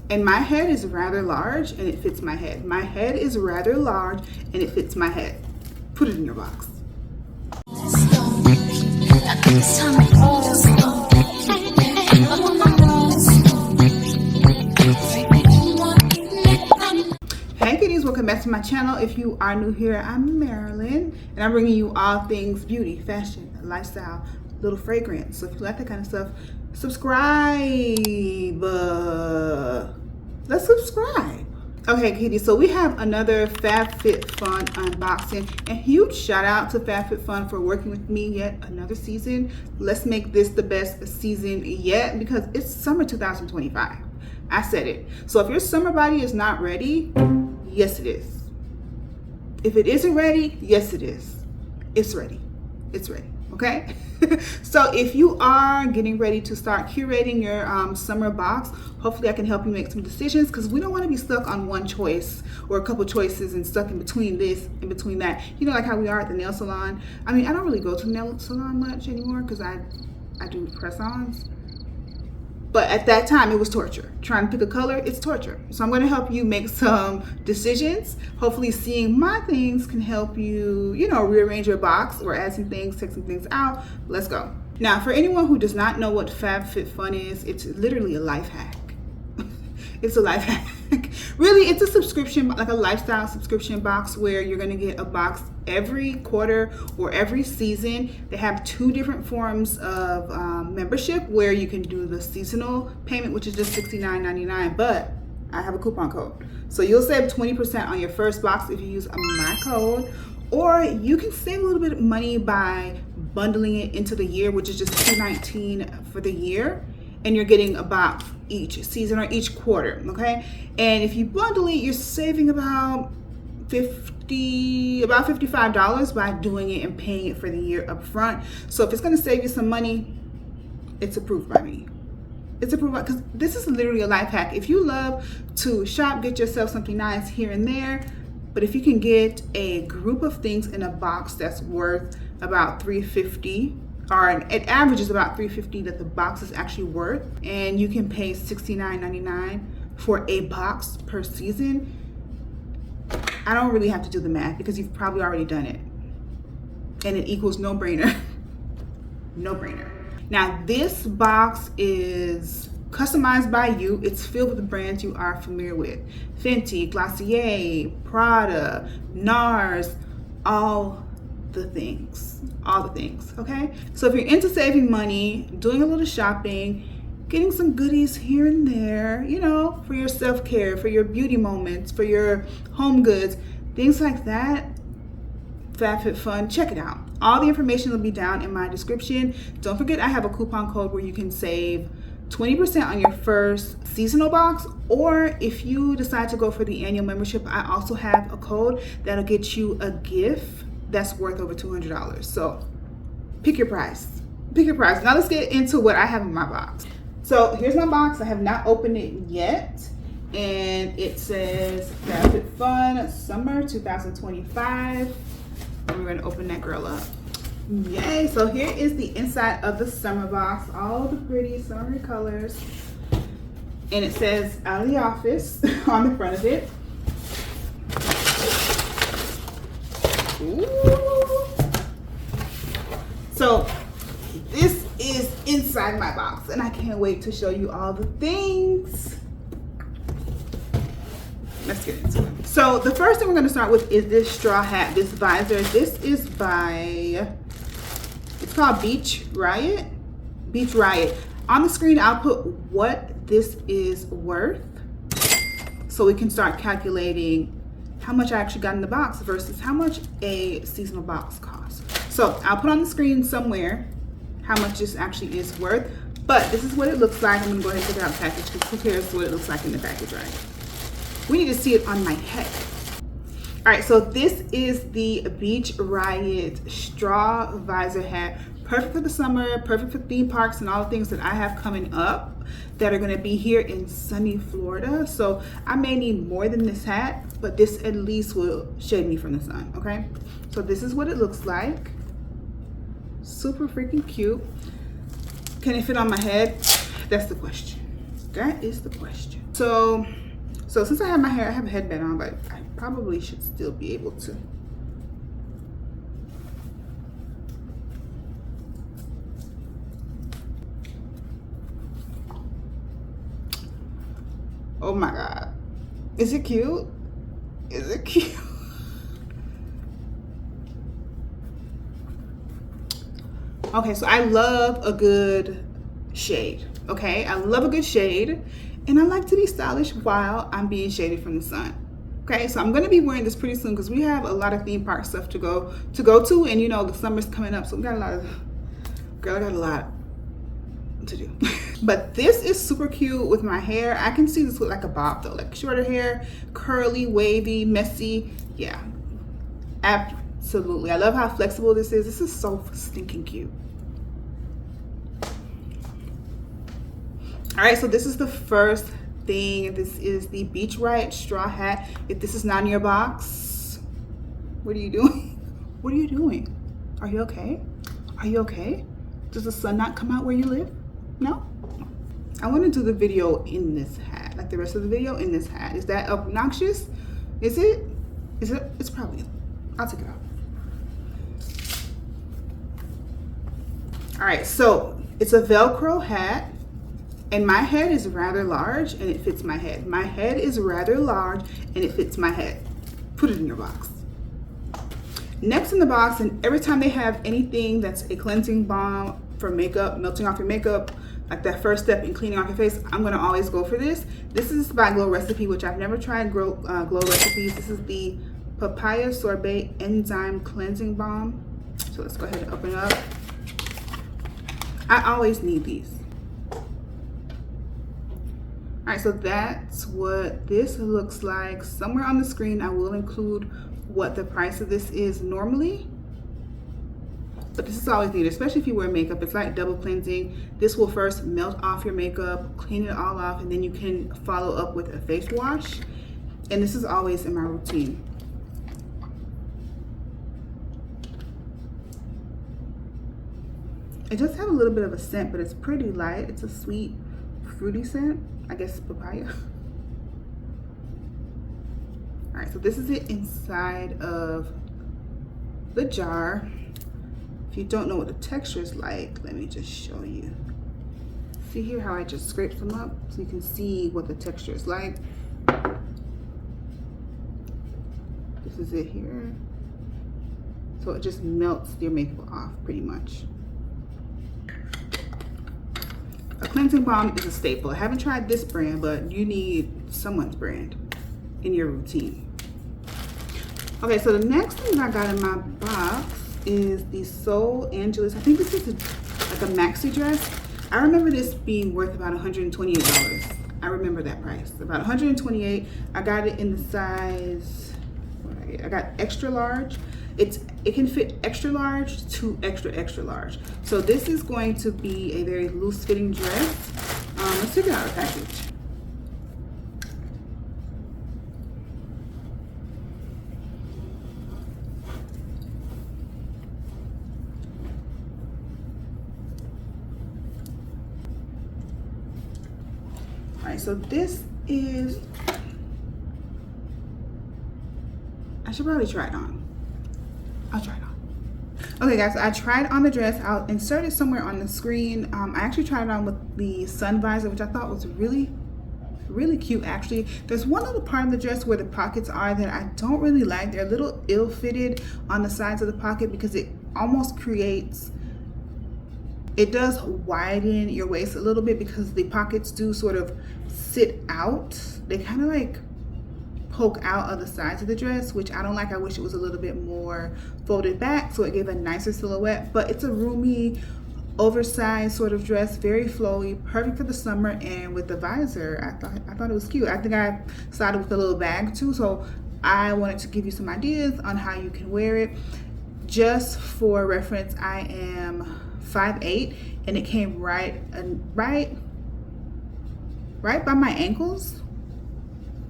And my head is rather large and it fits my head. My head is rather large and it fits my head. Put it in your box. Hey kitties, welcome back to my channel. If you are new here, I'm Marilyn and I'm bringing you all things beauty, fashion, lifestyle, little fragrance. So if you like that kind of stuff, subscribe. Let's subscribe. Okay kitties, so we have another FabFitFun unboxing, and huge shout out to FabFitFun for working with me yet another season. Let's make this the best season yet because it's summer 2025. I said it. So if your summer body is not ready, yes it is. If it isn't ready, yes it is. It's ready. It's ready. Okay. So if you are getting ready to start curating your summer box, hopefully I can help you make some decisions, because we don't want to be stuck on one choice or a couple choices and stuck in between this, in between that. You know, like how we are at the nail salon. I mean, I don't really go to the nail salon much anymore because I do press-ons. But at that time, it was torture. Trying to pick a color, it's torture. So I'm going to help you make some decisions. Hopefully seeing my things can help you, you know, rearrange your box or add some things, take some things out. Let's go. Now, for anyone who does not know what FabFitFun is, it's literally a life hack. It's a life hack. Really, it's a subscription, like a lifestyle subscription box where you're going to get a box every quarter or every season. They have two different forms of membership where you can do the seasonal payment, which is just $69.99, but I have a coupon code. So you'll save 20% on your first box if you use my code, or you can save a little bit of money by bundling it into the year, which is just $219 for the year. And you're getting about each season or each quarter, okay? And if you bundle it, you're saving about $55 by doing it and paying it for the year up front. So if it's gonna save you some money, it's approved by me. It's approved by, because this is literally a life hack. If you love to shop, get yourself something nice here and there, but if you can get a group of things in a box that's worth about $350, or it averages about $350 that the box is actually worth, and you can pay $69.99 for a box per season, I don't really have to do the math because you've probably already done it, and it equals no brainer. No brainer. Now this box is customized by you. It's filled with the brands you are familiar with: Fenty, Glossier, Prada, NARS, all the things, okay? So if you're into saving money, doing a little shopping, getting some goodies here and there, you know, for your self-care, for your beauty moments, for your home goods, things like that, FabFitFun, check it out. All the information will be down in my description. Don't forget, I have a coupon code where you can save 20% on your first seasonal box, or if you decide to go for the annual membership, I also have a code that'll get you a gift that's worth over $200. So pick your price. Pick your price. Now let's get into what I have in my box. So here's my box. I have not opened it yet, and it says FabFitFun Summer 2025. And we're going to open that girl up. Yay! So here is the inside of the summer box. All the pretty summery colors, and it says "Out of the Office" on the front of it. Ooh. So this is inside my box, and I can't wait to show you all the things. Let's get into it. So the first thing we're going to start with is this straw hat, this visor. This is by, it's called Beach Riot. Beach Riot. On the screen, I'll put what this is worth so we can start calculating how much I actually got in the box versus how much a seasonal box costs. So I'll put on the screen somewhere how much this actually is worth, but this is what it looks like. I'm gonna go ahead and take it out of the package because who cares what it looks like in the package, right? We need to see it on my head. All right, so this is the Beach Riot straw visor hat. Perfect for the summer, perfect for theme parks and all the things that I have coming up that are gonna be here in sunny Florida. So I may need more than this hat, but this at least will shade me from the sun, okay? So this is what it looks like. Super freaking cute. Can it fit on my head? That's the question. That is the question. So since I have my hair, I have a headband on, but I probably should still be able to. Oh my God. Is it cute? Is it cute? Okay, so I love a good shade. Okay, I love a good shade, and I like to be stylish while I'm being shaded from the sun. Okay, so I'm gonna be wearing this pretty soon because we have a lot of theme park stuff to go to, and you know the summer's coming up, so we got a lot of, girl, I got a lot to do. But this is super cute with my hair. I can see this look like a bob though, like shorter hair, curly, wavy, messy. Yeah, absolutely. I love how flexible this is. This is so stinking cute. All right, so this is the first thing. This is the Beach Riot straw hat. If this is not in your box, what are you doing? What are you doing? Are you okay? Are you okay? Does the sun not come out where you live? No? I want to do the video in this hat, like the rest of the video in this hat. Is that obnoxious? Is it? Is it? It's probably. I'll take it off. All right, so it's a Velcro hat, and my head is rather large, and it fits my head. My head is rather large, and it fits my head. Put it in your box. Next in the box, and every time they have anything that's a cleansing balm for makeup, melting off your makeup, like that first step in cleaning off your face, I'm gonna always go for this. This is by Glow Recipe, which I've never tried Glow Recipes. This is the Papaya Sorbet Enzyme Cleansing Balm. So let's go ahead and open it up. I always need these. All right, so that's what this looks like. Somewhere on the screen, I will include what the price of this is normally. But this is always needed, especially if you wear makeup. It's like double cleansing. This will first melt off your makeup, clean it all off, and then you can follow up with a face wash. And this is always in my routine. It does have a little bit of a scent, but it's pretty light. It's a sweet, fruity scent. I guess papaya. All right, so this is it inside of the jar. If you don't know what the texture is like, let me just show you. See here how I just scraped them up so you can see what the texture is like. This is it here. So it just melts your makeup off pretty much. A cleansing balm is a staple. I haven't tried this brand, but you need someone's brand in your routine. Okay, so the next thing I got in my box is the Sol Angeles. I think this is like a maxi dress. I remember this being worth about $128. I remember that price, about $128. I got it in the size, what did I get? I got extra large. It can fit extra large to extra large. So this is going to be a very loose fitting dress. Let's take it out of the package. All right, so this is, I should probably try it on. I'll try it on. Okay guys, so I tried on the dress. I'll insert it somewhere on the screen. I actually tried it on with the sun visor, which I thought was really cute actually. There's one little part of the dress where the pockets are that I don't really like. They're a little ill-fitted on the sides of the pocket because it almost creates, it does widen your waist a little bit because the pockets do sort of sit out. They kind of like poke out of the sides of the dress, which I don't like. I wish it was a little bit more folded back so it gave a nicer silhouette, but it's a roomy, oversized sort of dress, very flowy, perfect for the summer. And with the visor, I thought it was cute. I think I started with a little bag too, so I wanted to give you some ideas on how you can wear it. Just for reference, I am 5'8", and it came right by my ankles.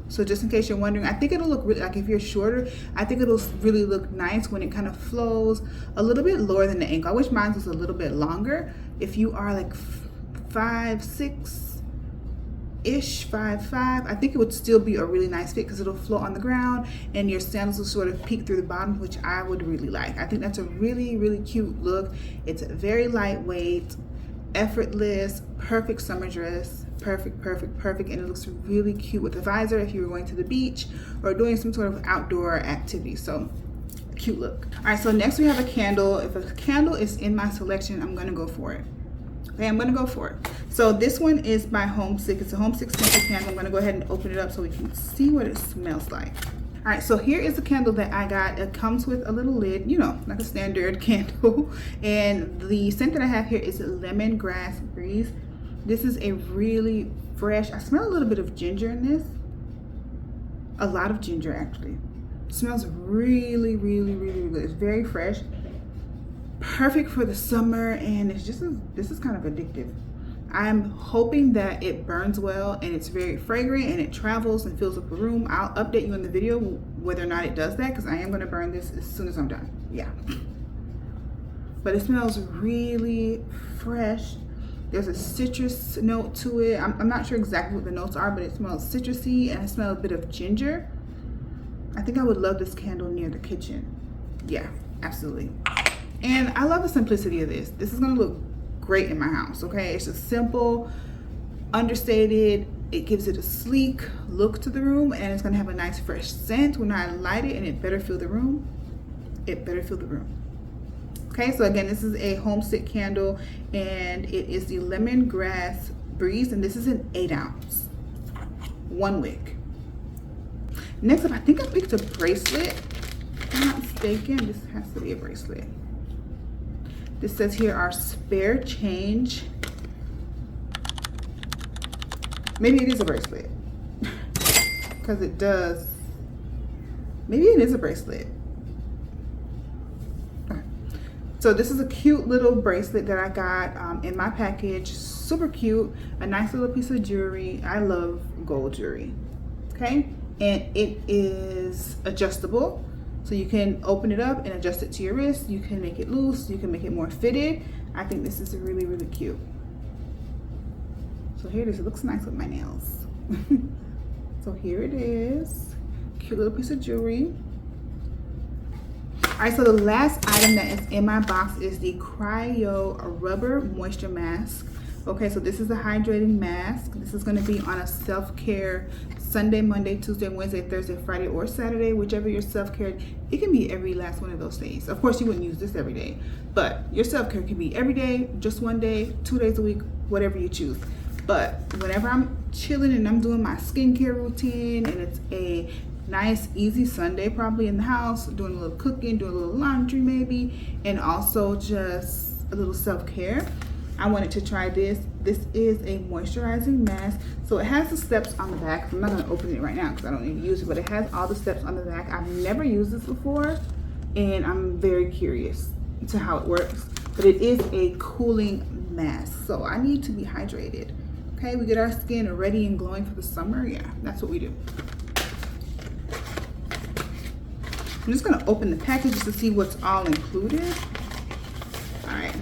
So just in case you're wondering, I think it'll look really, like if you're shorter, I think it'll really look nice when it kind of flows a little bit lower than the ankle. I wish mine was a little bit longer. If you are like 5'6", 5-ish, 5'5". I think it would still be a really nice fit because it'll float on the ground and your sandals will sort of peek through the bottom, which I would really like. I think that's a really, really cute look. It's very lightweight, effortless, perfect summer dress. Perfect, perfect, perfect. And it looks really cute with a visor if you were going to the beach or doing some sort of outdoor activity. So cute look. All right, so next we have a candle. If a candle is in my selection, I'm gonna go for it. Okay, I'm gonna go for it. So this one is by Homesick. It's a Homesick scented candle. I'm gonna go ahead and open it up so we can see what it smells like. All right, so here is the candle that I got. It comes with a little lid, you know, like a standard candle. And the scent that I have here is Lemongrass Breeze. This is a really fresh, I smell a little bit of ginger in this. A lot of ginger, actually. It smells really, really, really, really good. It's very fresh. Perfect for the summer, and it's just, this is kind of addictive. I'm hoping that it burns well and it's very fragrant and it travels and fills up a room. I'll update you in the video whether or not it does that, because I am gonna burn this as soon as I'm done. Yeah. But it smells really fresh. There's a citrus note to it. I'm not sure exactly what the notes are, but it smells citrusy and I smell a bit of ginger. I think I would love this candle near the kitchen. Yeah, absolutely. And I love the simplicity of this. This is gonna look great in my house, okay? It's just simple, understated. It gives it a sleek look to the room, and it's gonna have a nice fresh scent when I light it, and it better fill the room. It better fill the room. Okay, so again, this is a Homesick candle, and it is the Lemongrass Breeze, and this is an 8 ounce, 1 wick. Next up, I think I picked a bracelet. If I'm not mistaken, this has to be a bracelet. This says here, our spare change. Maybe it is a bracelet, because it does. Maybe it is a bracelet. So this is a cute little bracelet that I got in my package. Super cute, a nice little piece of jewelry. I love gold jewelry, okay? And it is adjustable. So you can open it up and adjust it to your wrist. You can make it loose, you can make it more fitted. I think this is really, really cute. So here it is, it looks nice with my nails. So here it is, cute little piece of jewelry. All right, so the last item that is in my box is the Cryo Rubber Moisture Mask. Okay, so this is a hydrating mask. This is gonna be on a self-care Sunday, Monday, Tuesday, Wednesday, Thursday, Friday, or Saturday, whichever your self-care. It can be every last one of those days. Of course, you wouldn't use this every day, but your self-care can be every day, just one day, 2 days a week, whatever you choose. But whenever I'm chilling and I'm doing my skincare routine, and it's a nice, easy Sunday probably in the house, doing a little cooking, doing a little laundry maybe, and also just a little self-care, I wanted to try this. This is a moisturizing mask. So it has the steps on the back. I'm not gonna open it right now because I don't need to use it, but it has all the steps on the back. I've never used this before, and I'm very curious to how it works. But it is a cooling mask, so I need to be hydrated. Okay, we get our skin ready and glowing for the summer. Yeah, that's what we do. I'm just gonna open the package just to see what's all included. All right.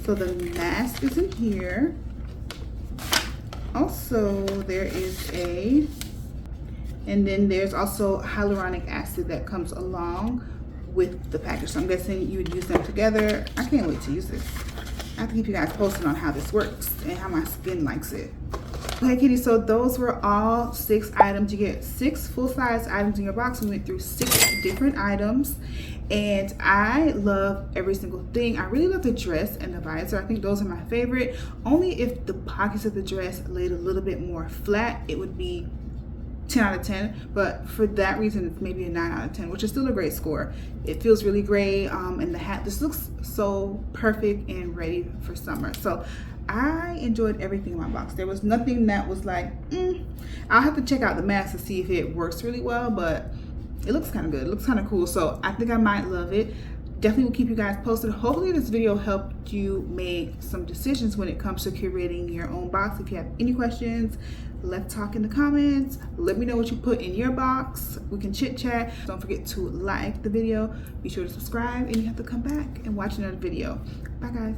So the mask is in here. Also, there is and then there's also hyaluronic acid that comes along with the package. So I'm guessing you would use them together. I can't wait to use this. I have to keep you guys posted on how this works and how my skin likes it. Okay, kitty, so those were all 6 items. You get 6 full-size items in your box. We went through 6 different items, and I love every single thing. I really love the dress and the visor. I think those are my favorite. Only if the pockets of the dress laid a little bit more flat, it would be 10 out of 10, but for that reason it's maybe a 9 out of 10, which is still a great score. It feels really great, and the hat, this looks so perfect and ready for summer. So I enjoyed everything in my box. There was nothing that was like, I'll have to check out the mask to see if it works really well, but it looks kind of good. It looks kind of cool, so I think I might love it. Definitely will keep you guys posted. Hopefully this video helped you make some decisions when it comes to curating your own box. If you have any questions, let's talk in the comments. Let me know what you put in your box. We can chit chat. Don't forget to like the video. Be sure to subscribe, and you have to come back and watch another video. Bye guys.